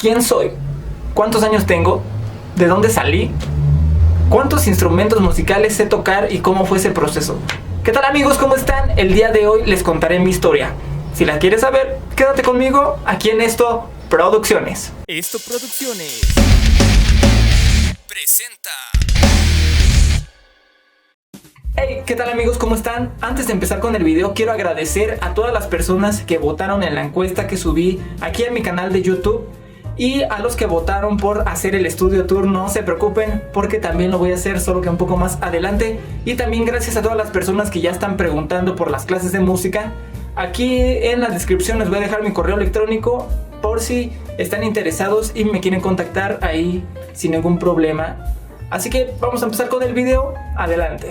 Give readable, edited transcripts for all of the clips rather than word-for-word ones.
¿Quién soy? ¿Cuántos años tengo? ¿De dónde salí? ¿Cuántos instrumentos musicales sé tocar y cómo fue ese proceso? ¿Qué tal, amigos? ¿Cómo están? El día de hoy les contaré mi historia. Si la quieres saber, quédate conmigo aquí en Esto Producciones. Esto Producciones presenta. Hey, ¿qué tal, amigos? ¿Cómo están? Antes de empezar con el video, quiero agradecer a todas las personas que votaron en la encuesta que subí aquí en mi canal de YouTube. Y a los que votaron por hacer el estudio tour, no se preocupen, porque también lo voy a hacer, solo que un poco más adelante. Y también gracias a todas las personas que ya están preguntando por las clases de música. Aquí en la descripción les voy a dejar mi correo electrónico por si están interesados y me quieren contactar ahí sin ningún problema. Así que vamos a empezar con el video. Adelante.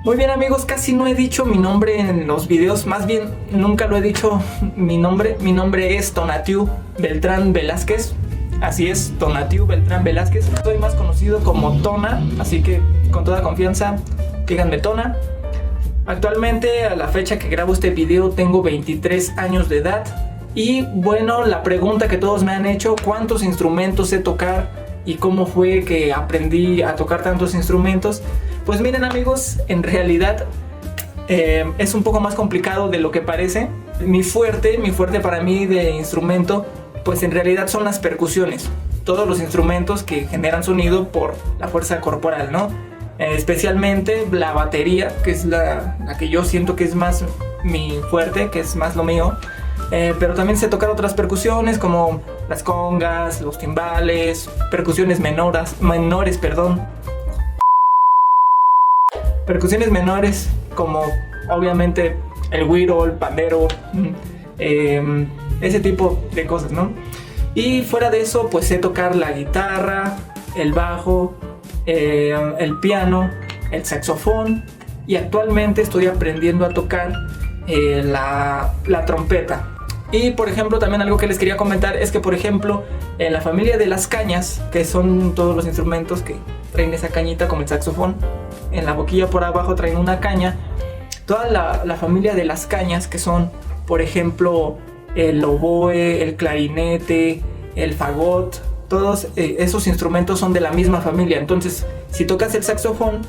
Muy bien, amigos, casi no he dicho mi nombre en los videos, más bien nunca lo he dicho mi nombre. Mi nombre es Tonatiuh Beltrán Velázquez, así es, Tonatiuh Beltrán Velázquez. Soy más conocido como Tona, así que con toda confianza díganme Tona. Actualmente, a la fecha que grabo este video, tengo 23 años de edad. Y bueno, la pregunta que todos me han hecho: ¿cuántos instrumentos sé tocar y cómo fue que aprendí a tocar tantos instrumentos? Pues miren, amigos, en realidad es un poco más complicado de lo que parece. Mi fuerte para mí de instrumento, pues en realidad son las percusiones. Todos los instrumentos que generan sonido por la fuerza corporal, ¿no? Especialmente la batería, que es la que yo siento que es más mi fuerte, que es más lo mío. Pero también sé tocar otras percusiones como las congas, los timbales, percusiones menores, percusiones menores como obviamente el güiro, el pandero, ese tipo de cosas, ¿no? Y fuera de eso, pues sé tocar la guitarra, el bajo, el piano, el saxofón, y actualmente estoy aprendiendo a tocar la trompeta. Y por ejemplo, también algo que les quería comentar es que, por ejemplo, en la familia de las cañas, que son todos los instrumentos que traen esa cañita como el saxofón, en la boquilla por abajo traen una caña. Toda la familia de las cañas, que son, por ejemplo, el oboe, el clarinete, el fagot, todos esos instrumentos son de la misma familia. Entonces, si tocas el saxofón,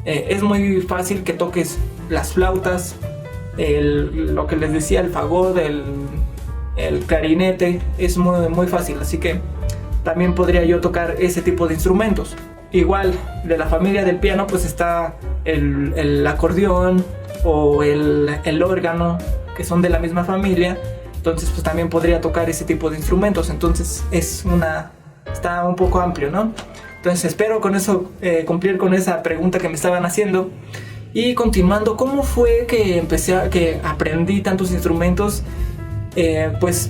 es muy fácil que toques las flautas, lo que les decía, el fagot, el clarinete, es muy, muy fácil. Así que también podría yo tocar ese tipo de instrumentos. Igual, de la familia del piano, pues está el acordeón o el órgano, que son de la misma familia. Entonces, pues también podría tocar ese tipo de instrumentos. Entonces, está un poco amplio, ¿no? Entonces, espero con eso cumplir con esa pregunta que me estaban haciendo. Y continuando, ¿cómo fue que aprendí tantos instrumentos? Pues,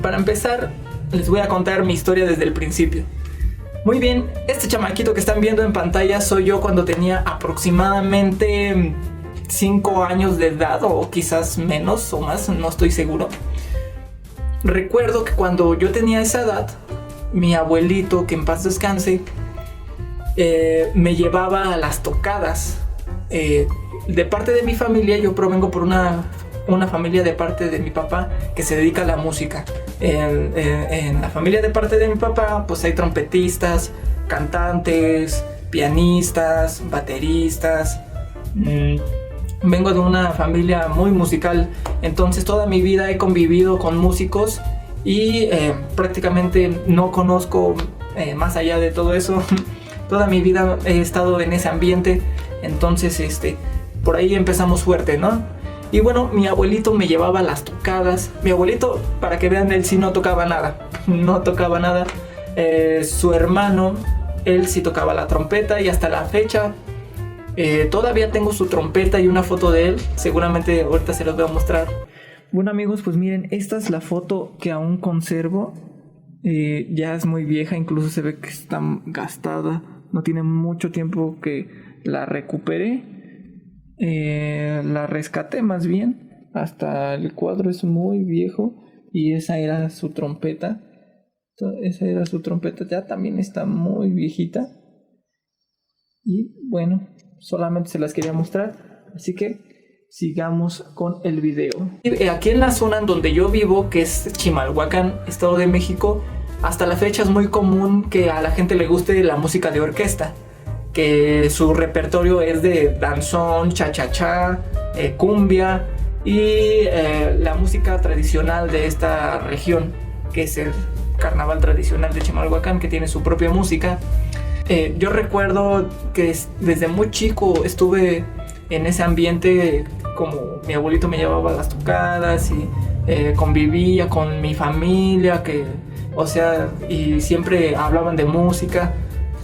para empezar, les voy a contar mi historia desde el principio. Muy bien, este chamaquito que están viendo en pantalla soy yo cuando tenía aproximadamente 5 años de edad, o quizás menos o más, no estoy seguro. Recuerdo que cuando yo tenía esa edad, mi abuelito, que en paz descanse, me llevaba a las tocadas. De parte de mi familia, yo provengo por una familia de parte de mi papá que se dedica a la música. En la familia de parte de mi papá, pues hay trompetistas, cantantes, pianistas, bateristas. Vengo de una familia muy musical, entonces toda mi vida he convivido con músicos y prácticamente no conozco más allá de todo eso. Toda mi vida he estado en ese ambiente, entonces por ahí empezamos fuerte, ¿no? Y bueno, mi abuelito me llevaba a las tocadas. Mi abuelito, para que vean, él sí no tocaba nada. No tocaba nada. Su hermano, él sí tocaba la trompeta, y hasta la fecha todavía tengo su trompeta y una foto de él. Seguramente ahorita se los voy a mostrar. Bueno, amigos, pues miren, esta es la foto que aún conservo. Ya es muy vieja, incluso se ve que está gastada. No tiene mucho tiempo que la recuperé. La rescaté más bien. Hasta el cuadro es muy viejo. Y esa era su trompeta. Ya también está muy viejita. Y bueno, solamente se las quería mostrar. Así que sigamos con el video. Aquí en la zona en donde yo vivo, que es Chimalhuacán, Estado de México, hasta la fecha es muy común que a la gente le guste la música de orquesta, que su repertorio es de danzón, cha-cha-cha, cumbia y la música tradicional de esta región, que es el carnaval tradicional de Chimalhuacán, que tiene su propia música. Yo recuerdo que desde muy chico estuve en ese ambiente, como mi abuelito me llevaba a las tocadas y convivía con mi familia, y siempre hablaban de música.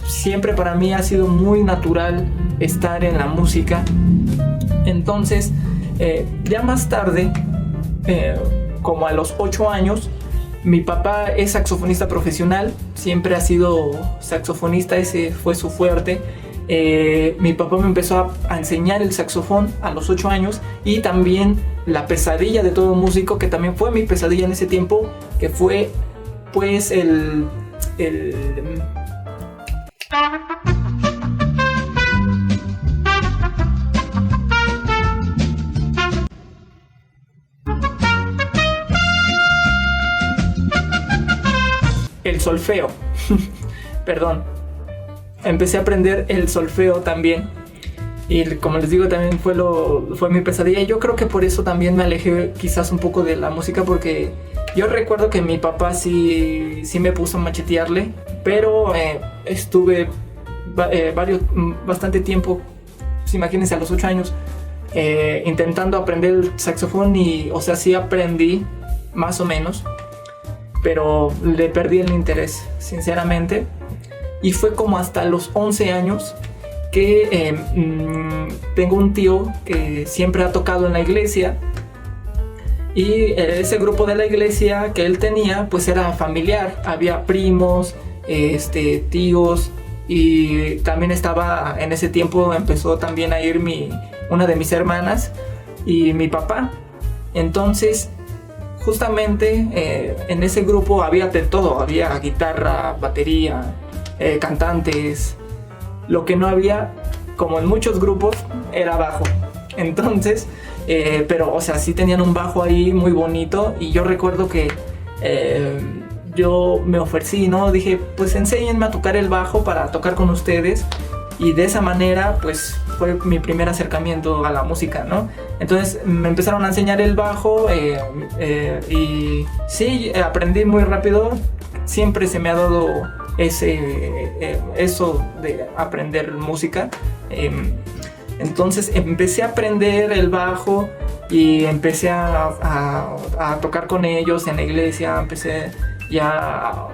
Siempre para mí ha sido muy natural estar en la música. Entonces, ya más tarde, como a los 8 años, mi papá es saxofonista profesional, siempre ha sido saxofonista, ese fue su fuerte. Mi papá me empezó a enseñar el saxofón a los 8 años, y también la pesadilla de todo músico, que también fue mi pesadilla en ese tiempo, que fue pues el solfeo. Perdón. Empecé a aprender el solfeo también. Y como les digo, también fue mi pesadilla. Y yo creo que por eso también me alejé quizás un poco de la música, porque yo recuerdo que mi papá sí me puso a machetearle, pero estuve bastante tiempo, pues imagínense, a los 8 años, intentando aprender el saxofón, y sí aprendí más o menos, pero le perdí el interés, sinceramente. Y fue como hasta los 11 años que tengo un tío que siempre ha tocado en la iglesia, y ese grupo de la iglesia que él tenía pues era familiar, había primos, tíos, y también estaba, en ese tiempo empezó también a ir una de mis hermanas y mi papá. Entonces justamente en ese grupo había de todo, había guitarra, batería, cantantes. Lo que no había, como en muchos grupos, era bajo. Entonces, pero sí tenían un bajo ahí muy bonito, y yo recuerdo que yo me ofrecí, ¿no? Dije, pues enséñenme a tocar el bajo para tocar con ustedes, y de esa manera pues fue mi primer acercamiento a la música, ¿no? Entonces me empezaron a enseñar el bajo, y sí, aprendí muy rápido. Siempre se me ha dado eso de aprender música. Entonces empecé a aprender el bajo y empecé a tocar con ellos en la iglesia. Empecé ya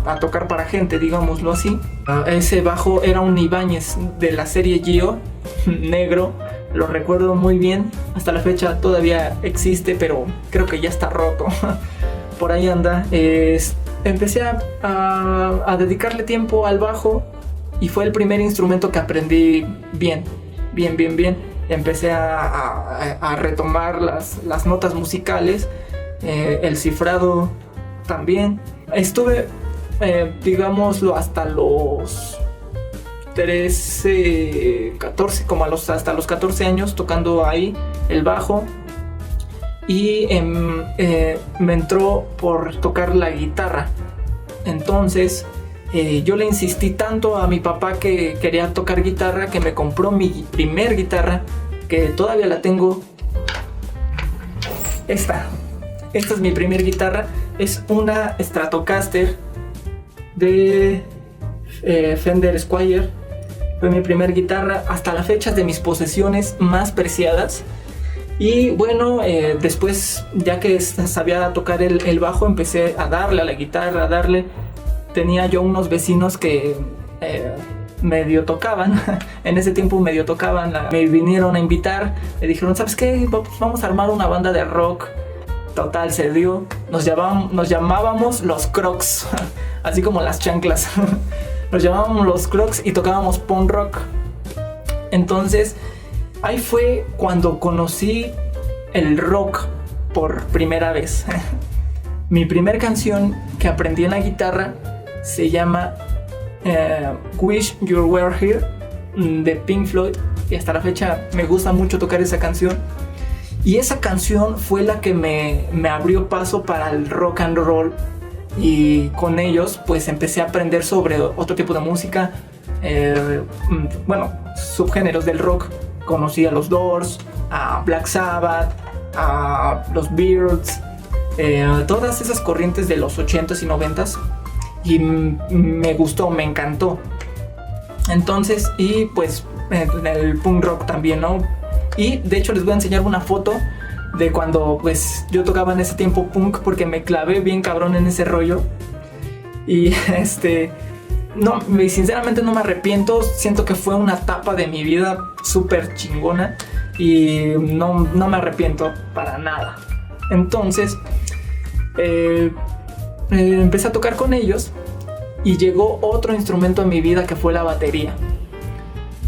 a tocar para gente, digámoslo así. Ese bajo era un Ibáñez de la serie Gio, negro. Lo recuerdo muy bien. Hasta la fecha todavía existe, pero creo que ya está roto. Por ahí anda. Empecé a dedicarle tiempo al bajo, y fue el primer instrumento que aprendí bien. Empecé a retomar las notas musicales, el cifrado también. Estuve, digámoslo, hasta los 13, 14, hasta los 14 años tocando ahí el bajo. Y me entró por tocar la guitarra. Entonces yo le insistí tanto a mi papá que quería tocar guitarra, que me compró mi primer guitarra, que todavía la tengo. Esta es mi primer guitarra. Es una Stratocaster de Fender Squier. Fue mi primer guitarra, hasta la fecha de mis posesiones más preciadas. Y bueno, después, ya que sabía tocar el bajo, empecé a darle a la guitarra, Tenía yo unos vecinos que medio tocaban, en ese tiempo medio tocaban, me vinieron a invitar, me dijeron, ¿sabes qué? Vamos a armar una banda de rock. Total, se dio. Nos llamábamos los Crocs, así como las chanclas. Nos llamábamos los Crocs y tocábamos punk rock. Entonces, ahí fue cuando conocí el rock por primera vez. Mi primer canción que aprendí en la guitarra se llama Wish You Were Here, de Pink Floyd. y hasta la fecha me gusta mucho tocar esa canción. Y esa canción fue la que me abrió paso para el rock and roll, y con ellos pues empecé a aprender sobre otro tipo de música, bueno, subgéneros del rock. Conocí a los Doors, a Black Sabbath, a los Beatles, todas esas corrientes de los 80s y 90s, y me gustó, me encantó. Entonces, y pues el punk rock también, ¿no? Y de hecho les voy a enseñar una foto de cuando pues yo tocaba en ese tiempo punk, porque me clavé bien cabrón en ese rollo. Y no, sinceramente no me arrepiento, siento que fue una etapa de mi vida súper chingona y no me arrepiento para nada. Entonces empecé a tocar con ellos y llegó otro instrumento a mi vida, que fue la batería.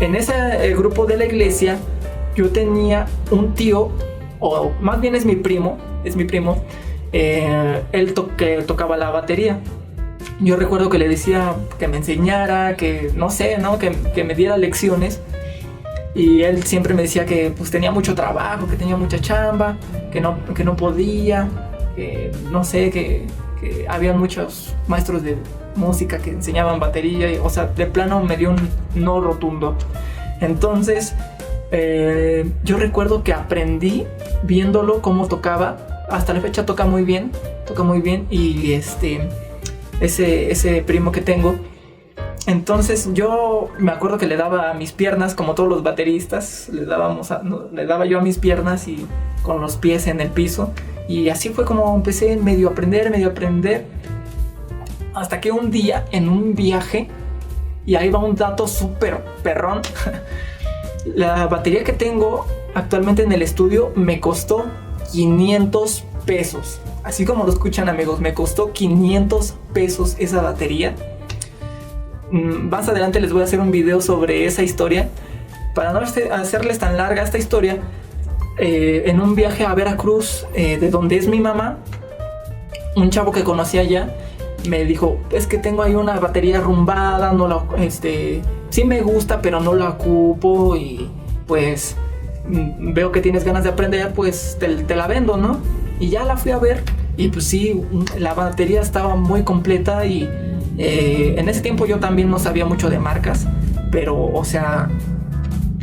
En ese grupo de la iglesia yo tenía un tío, o más bien es mi primo, él que tocaba la batería. Yo recuerdo que le decía que me enseñara, que no sé, ¿no? Que me diera lecciones, y él siempre me decía que pues tenía mucho trabajo, que tenía mucha chamba, que no podía, que no sé, que había muchos maestros de música que enseñaban batería, y, o sea, de plano me dio un no rotundo. Entonces yo recuerdo que aprendí viéndolo cómo tocaba. Hasta la fecha toca muy bien, y ese primo que tengo, entonces yo me acuerdo que le daba a mis piernas, como todos los bateristas, le daba yo a mis piernas y con los pies en el piso, y así fue como empecé medio a aprender, hasta que un día en un viaje, y ahí va un dato súper perrón, la batería que tengo actualmente en el estudio me costó 500 pesos. Así como lo escuchan, amigos, me costó 500 pesos esa batería. Más adelante les voy a hacer un video sobre esa historia. Para no hacerles tan larga esta historia, en un viaje a Veracruz, de donde es mi mamá, un chavo que conocí allá me dijo: es que tengo ahí una batería arrumbada, sí me gusta, pero no la ocupo, y pues veo que tienes ganas de aprender, pues te la vendo, ¿no? Y ya la fui a ver, y pues sí, la batería estaba muy completa, y en ese tiempo yo también no sabía mucho de marcas, pero o sea,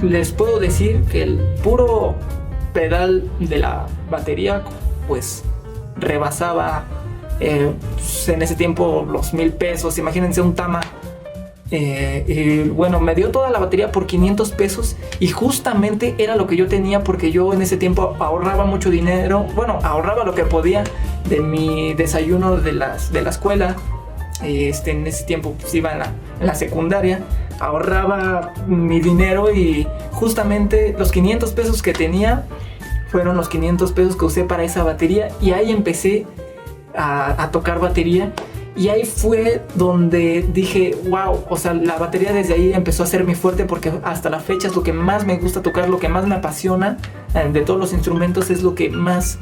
les puedo decir que el puro pedal de la batería pues rebasaba pues, en ese tiempo los 1,000 pesos, imagínense un Tama. Y bueno, me dio toda la batería por 500 pesos, y justamente era lo que yo tenía, porque yo en ese tiempo ahorraba mucho dinero. Bueno, ahorraba lo que podía de mi desayuno de la escuela. En ese tiempo pues iba en la secundaria, ahorraba mi dinero, y justamente los 500 pesos que tenía fueron los 500 pesos que usé para esa batería, y ahí empecé a tocar batería. Y ahí fue donde dije, wow, o sea, la batería desde ahí empezó a ser mi fuerte, porque hasta la fecha es lo que más me gusta tocar, lo que más me apasiona. De todos los instrumentos es lo que más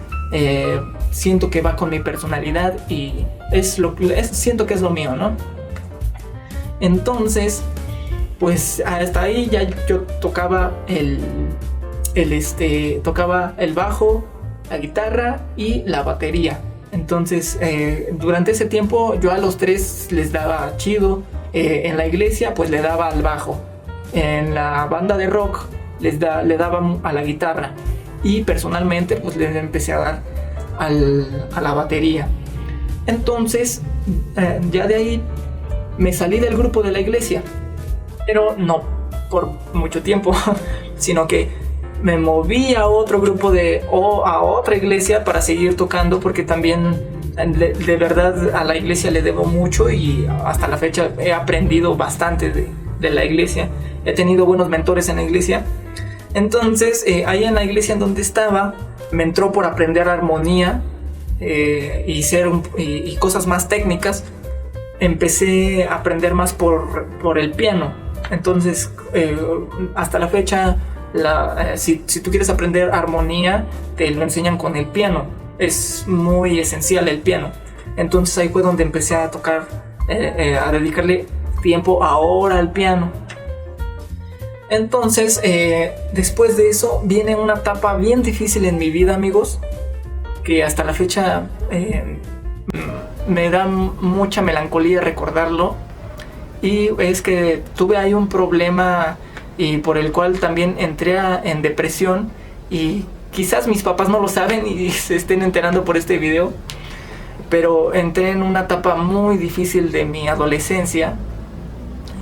siento que va con mi personalidad, y siento que es lo mío, ¿no? Entonces, pues hasta ahí ya yo tocaba tocaba el bajo, la guitarra y la batería. Entonces, durante ese tiempo yo a los tres les daba chido. En la iglesia pues le daba al bajo. En la banda de rock le daba a la guitarra. Y personalmente pues le empecé a dar a la batería. Entonces, ya de ahí me salí del grupo de la iglesia. Pero no por mucho tiempo, sino que me moví a otro grupo a otra iglesia para seguir tocando, porque también de verdad a la iglesia le debo mucho, y hasta la fecha he aprendido bastante de la iglesia. He tenido buenos mentores en la iglesia. Entonces ahí en la iglesia en donde estaba me entró por aprender armonía y cosas más técnicas. Empecé a aprender más por el piano. Entonces hasta la fecha si tú quieres aprender armonía, te lo enseñan con el piano. Es muy esencial el piano. Entonces ahí fue donde empecé a tocar, a dedicarle tiempo ahora al piano. Entonces, después de eso viene una etapa bien difícil en mi vida, amigos, que hasta la fecha me da mucha melancolía recordarlo. Y es que tuve ahí un problema y por el cual también entré en depresión, y quizás mis papás no lo saben y se estén enterando por este video, pero entré en una etapa muy difícil de mi adolescencia,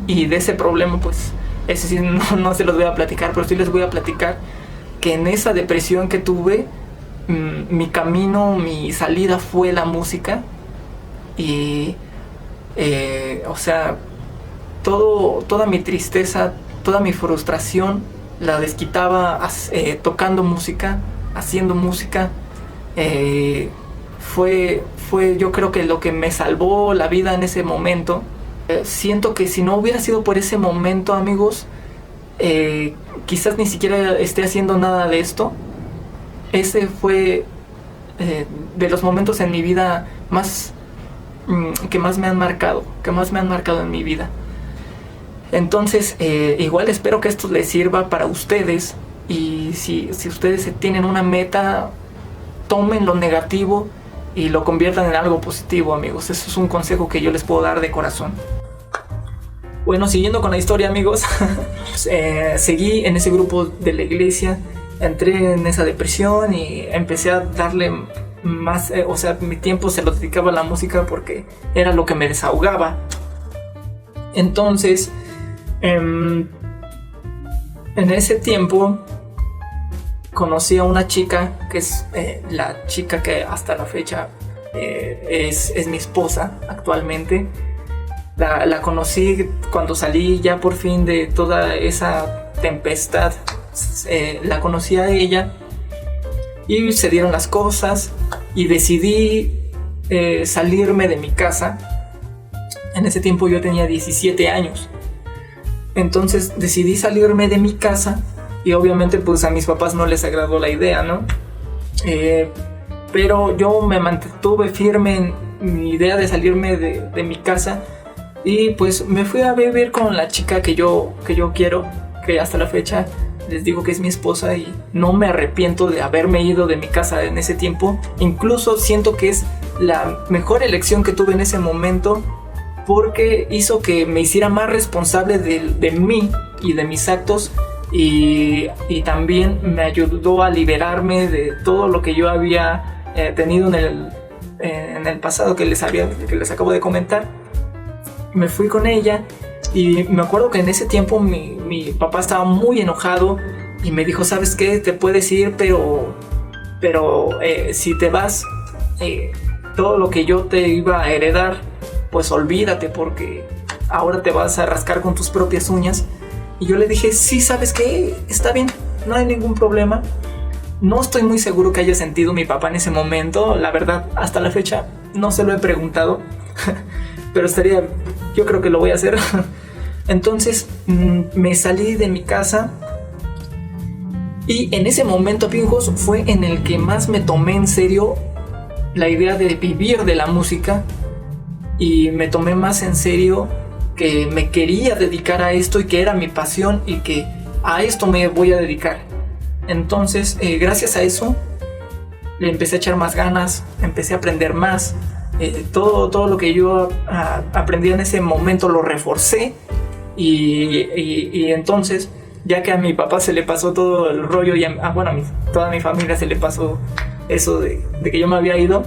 y de ese problema pues ese sí no se los voy a platicar, pero sí les voy a platicar que en esa depresión que tuve, mi camino, mi salida fue la música. Y o sea, toda mi tristeza, toda mi frustración la desquitaba tocando música, haciendo música. Fue yo creo que lo que me salvó la vida en ese momento. Siento que si no hubiera sido por ese momento, amigos, quizás ni siquiera esté haciendo nada de esto. Ese fue de los momentos en mi vida que más me han marcado en mi vida. Entonces, igual espero que esto les sirva para ustedes, y si ustedes tienen una meta, tomen lo negativo y lo conviertan en algo positivo, amigos. Eso es un consejo que yo les puedo dar de corazón. Bueno, siguiendo con la historia, amigos, seguí en ese grupo de la iglesia, entré en esa depresión y empecé a darle más, o sea, mi tiempo se lo dedicaba a la música porque era lo que me desahogaba. Entonces, en ese tiempo conocí a una chica que es la chica que hasta la fecha es mi esposa actualmente. La conocí cuando salí ya por fin de toda esa tempestad. La conocí a ella y se dieron las cosas y decidí salirme de mi casa. En ese tiempo yo tenía 17 años. Entonces decidí salirme de mi casa, y obviamente pues a mis papás no les agradó la idea, ¿no? Pero yo me mantuve firme en mi idea de salirme de mi casa, y pues me fui a vivir con la chica que yo quiero, que hasta la fecha les digo que es mi esposa, y no me arrepiento de haberme ido de mi casa en ese tiempo. Incluso siento que es la mejor elección que tuve en ese momento, porque hizo que me hiciera más responsable de mí y de mis actos, y también me ayudó a liberarme de todo lo que yo había tenido en el pasado que les acabo de comentar. Me fui con ella, y me acuerdo que en ese tiempo mi papá estaba muy enojado y me dijo: ¿sabes qué? Te puedes ir, pero si te vas, todo lo que yo te iba a heredar, pues olvídate, porque ahora te vas a rascar con tus propias uñas. Y yo le dije: sí, ¿sabes qué? Está bien, no hay ningún problema. No estoy muy seguro que haya sentido mi papá en ese momento, la verdad, hasta la fecha no se lo he preguntado, pero yo creo que lo voy a hacer. Entonces me salí de mi casa, y en ese momento, amigos, fue en el que más me tomé en serio la idea de vivir de la música, y me tomé más en serio que me quería dedicar a esto, y que era mi pasión, y que a esto me voy a dedicar. Entonces, gracias a eso, le empecé a echar más ganas, empecé a aprender más. Todo lo que yo aprendí en ese momento lo reforcé, y entonces, ya que a mi papá se le pasó todo el rollo, y toda mi familia se le pasó eso de que yo me había ido,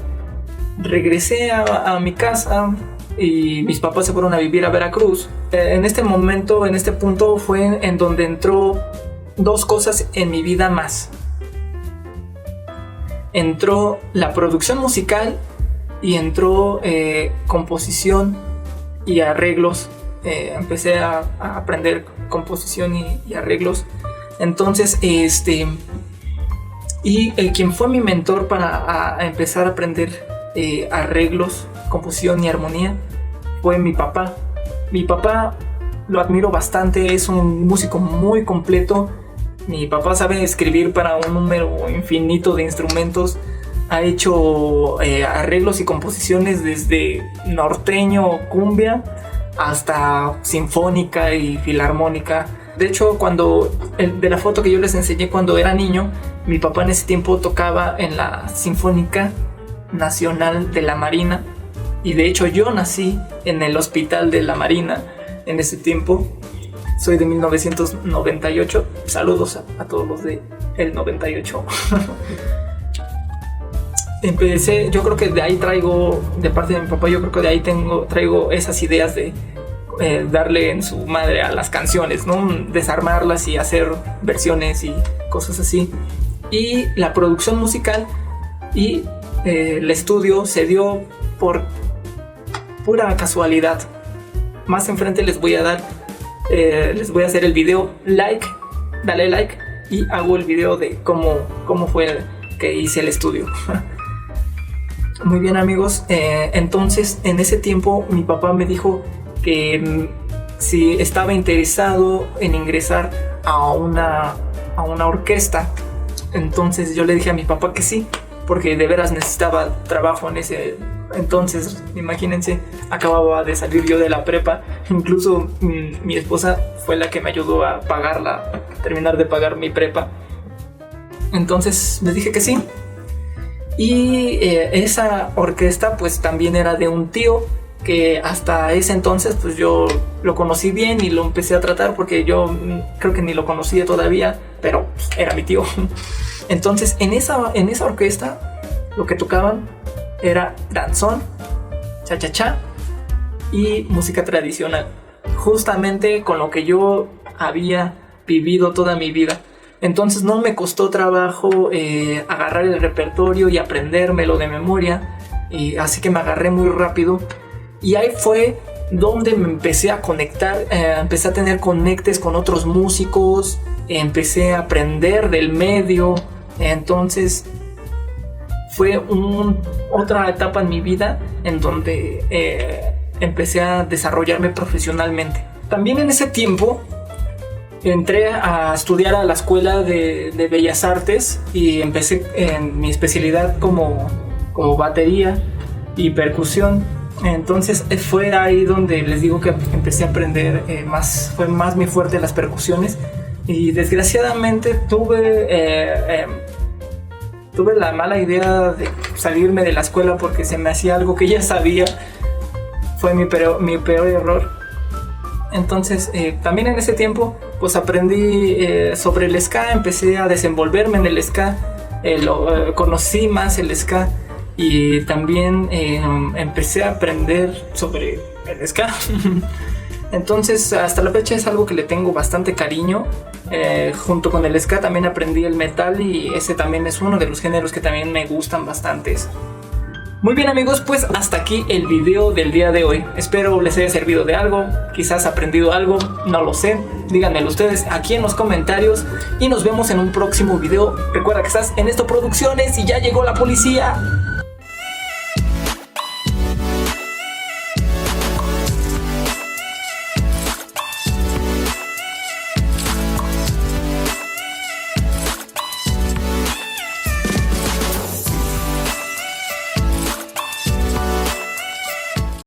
regresé a mi casa, y mis papás se fueron a vivir a Veracruz. En este momento, en este punto, fue en donde entró dos cosas en mi vida más. Entró la producción musical, y entró composición y arreglos. Empecé a aprender composición y arreglos. Entonces, quien fue mi mentor para empezar a aprender arreglos, composición y armonía, fue mi papá. Mi papá lo admiro bastante, es un músico muy completo. Mi papá sabe escribir para un número infinito de instrumentos. Ha hecho arreglos y composiciones desde norteño, cumbia, hasta sinfónica y filarmónica. De hecho, de la foto que yo les enseñé cuando era niño, mi papá en ese tiempo tocaba en la Sinfónica Nacional de la Marina. Y de hecho yo nací en el Hospital de la Marina en ese tiempo. Soy de 1998. Saludos a todos los de el 98. Empecé, yo creo que de ahí traigo, de parte de mi papá, yo creo que de ahí traigo esas ideas de darle en su madre a las canciones, ¿no? Desarmarlas y hacer versiones y cosas así. Y la producción musical y el estudio se dio por pura casualidad. Más enfrente les voy a hacer el video dale like y hago el video de cómo fue que hice el estudio. Muy bien, amigos, entonces en ese tiempo mi papá me dijo que si estaba interesado en ingresar a una orquesta. Entonces yo le dije a mi papá que sí, porque de veras necesitaba trabajo en ese entonces. Imagínense, acababa de salir yo de la prepa. Incluso mi esposa fue la que me ayudó a terminar de pagar mi prepa. Entonces les dije que sí. Y esa orquesta pues también era de un tío que hasta ese entonces pues yo lo conocí bien y lo empecé a tratar, porque yo creo que ni lo conocía todavía, pero pues, era mi tío. Entonces en esa orquesta lo que tocaban era danzón, cha-cha-cha y música tradicional, justamente con lo que yo había vivido toda mi vida. Entonces no me costó trabajo agarrar el repertorio y aprendérmelo de memoria, así que me agarré muy rápido. Y ahí fue donde me empecé a conectar, empecé a tener conectes con otros músicos, empecé a aprender del medio. Entonces fue otra etapa en mi vida en donde empecé a desarrollarme profesionalmente. También en ese tiempo entré a estudiar a la Escuela de Bellas Artes y empecé en mi especialidad como batería y percusión. Entonces fue ahí donde les digo que empecé a aprender fue más mi fuerte las percusiones. Y desgraciadamente tuve la mala idea de salirme de la escuela porque se me hacía algo que ya sabía. Fue mi peor error. Entonces también en ese tiempo pues aprendí sobre el ska, empecé a desenvolverme en el ska, conocí más el ska y también empecé a aprender sobre el ska. Entonces hasta la fecha es algo que le tengo bastante cariño. Junto con el ska también aprendí el metal y ese también es uno de los géneros que también me gustan bastantes. Muy bien, amigos, pues hasta aquí el video del día de hoy. Espero les haya servido de algo, quizás aprendido algo, no lo sé. Díganmelo ustedes aquí en los comentarios y nos vemos en un próximo video. Recuerda que estás en Esto Producciones y ya llegó la policía.